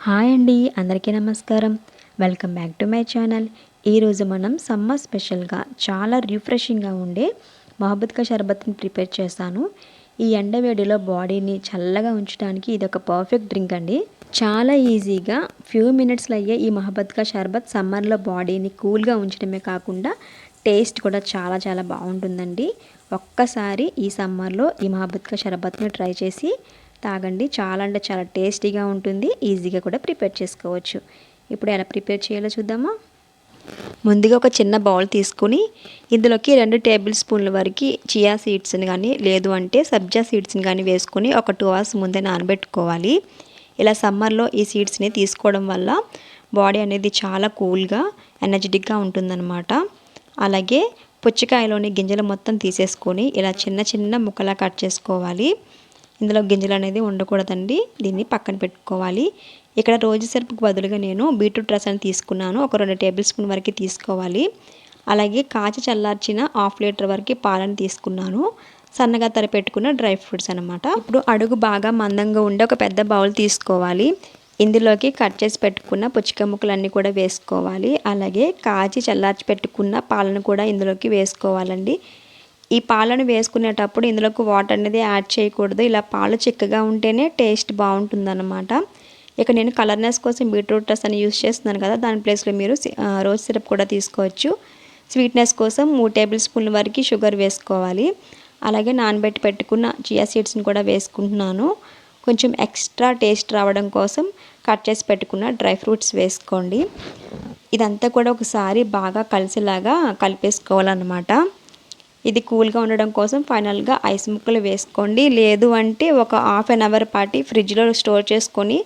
Hi అండి, అందరికీ నమస్కారం. Welcome back to my channel. ఈరోజు మనం సమ్మర్ స్పెషల్గా చాలా రిఫ్రెషింగ్గా ఉండే మహబూబ్ కా షర్బత్ని ప్రిపేర్ చేస్తాను. ఈ ఎండవేడిలో బాడీని చల్లగా ఉంచడానికి ఇది ఒక పర్ఫెక్ట్ డ్రింక్ అండి. చాలా ఈజీగా ఫ్యూ మినిట్స్లో అయ్యే ఈ మహబూబ్ కా షర్బత్ సమ్మర్లో బాడీని కూల్గా ఉంచడమే కాకుండా టేస్ట్ కూడా చాలా చాలా బాగుంటుందండి. ఒక్కసారి ఈ సమ్మర్లో ఈ మహబూబ్ కా షర్బత్ని ట్రై చేసి తాగండి. చాలా అంటే చాలా టేస్టీగా ఉంటుంది. ఈజీగా కూడా ప్రిపేర్ చేసుకోవచ్చు. ఇప్పుడు ఎలా ప్రిపేర్ చేయాలో చూద్దామా. ముందుగా ఒక చిన్న బౌల్ తీసుకుని ఇందులోకి 2 టేబుల్ స్పూన్ల వరకు చియా సీడ్స్ని కానీ లేదు అంటే సబ్జా సీడ్స్ని కానీ వేసుకొని ఒక 2 అవర్స్ ముందే నానబెట్టుకోవాలి. ఇలా సమ్మర్లో ఈ సీడ్స్ని తీసుకోవడం వల్ల బాడీ అనేది చాలా కూల్గా ఎనర్జెటిక్గా ఉంటుందన్నమాట. అలాగే పుచ్చకాయలోని గింజలు మొత్తం తీసేసుకొని ఇలా చిన్న చిన్న ముక్కలా కట్ చేసుకోవాలి. ఇందులో గింజలు అనేది ఉండకూడదండి. దీన్ని పక్కన పెట్టుకోవాలి. ఇక్కడ రోజు సిరప్కి బదులుగా నేను బీట్రూట్ రసాన్ని తీసుకున్నాను. ఒక 2 టేబుల్ స్పూన్ వరకు తీసుకోవాలి. అలాగే కాచి చల్లార్చిన 1/2 లీటర్ వరకు పాలను తీసుకున్నాను. సన్నగా తరిపెట్టుకున్న డ్రై ఫ్రూట్స్ అనమాట. ఇప్పుడు అడుగు బాగా మందంగా ఉండే ఒక పెద్ద బౌల్ తీసుకోవాలి. ఇందులోకి కట్ చేసి పెట్టుకున్న పుచ్చకాయ ముక్కలన్నీ కూడా వేసుకోవాలి. అలాగే కాచి చల్లార్చి పెట్టుకున్న పాలను కూడా ఇందులోకి వేసుకోవాలండి. ఈ పాలను వేసుకునేటప్పుడు ఇందులోకి వాటర్ అనేది యాడ్ చేయకూడదు. ఇలా పాలు చిక్కగా ఉంటేనే టేస్ట్ బాగుంటుందన్నమాట. ఇక నేను కలర్నెస్ కోసం బీట్రూట్ రసాన్ని యూస్ చేస్తున్నాను కదా, దాని ప్లేస్లో మీరు రోజ్ సిరప్ కూడా తీసుకోవచ్చు. స్వీట్నెస్ కోసం 3 టేబుల్ స్పూన్ల వరకు షుగర్ వేసుకోవాలి. అలాగే నానబెట్టి పెట్టుకున్న చియా సీడ్స్ని కూడా వేసుకుంటున్నాను. కొంచెం ఎక్స్ట్రా టేస్ట్ రావడం కోసం కట్ చేసి పెట్టుకున్న డ్రై ఫ్రూట్స్ వేసుకోండి. ఇదంతా కూడా ఒకసారి బాగా కలిసేలాగా కలిపేసుకోవాలన్నమాట. ఇది కూల్గా ఉండడం కోసం ఫైనల్గా ఐస్ ముక్కలు వేసుకోండి. లేదు అంటే ఒక హాఫ్ అన్ అవర్ పాటు ఫ్రిడ్జ్లో స్టోర్ చేసుకొని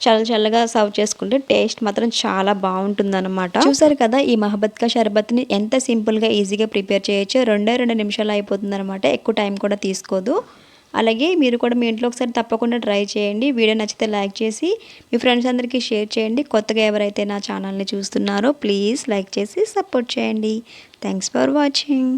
చల్లగా సర్వ్ చేసుకుంటే టేస్ట్ మాత్రం చాలా బాగుంటుందన్నమాట. చూసారు కదా, ఈ మహబూబ్ కా షర్బత్ని ఎంత సింపుల్గా ఈజీగా ప్రిపేర్ చేయొచ్చు. 2 నిమిషాలు అయిపోతుందన్నమాట. ఎక్కువ టైం కూడా తీసుకోదు. అలాగే మీరు కూడా మీ ఇంట్లో ఒకసారి తప్పకుండా ట్రై చేయండి. వీడియో నచ్చితే లైక్ చేసి మీ ఫ్రెండ్స్ అందరికీ షేర్ చేయండి. కొత్తగా ఎవరైతే నా ఛానల్ని చూస్తున్నారో ప్లీజ్ లైక్ చేసి సపోర్ట్ చేయండి. Thanks for watching.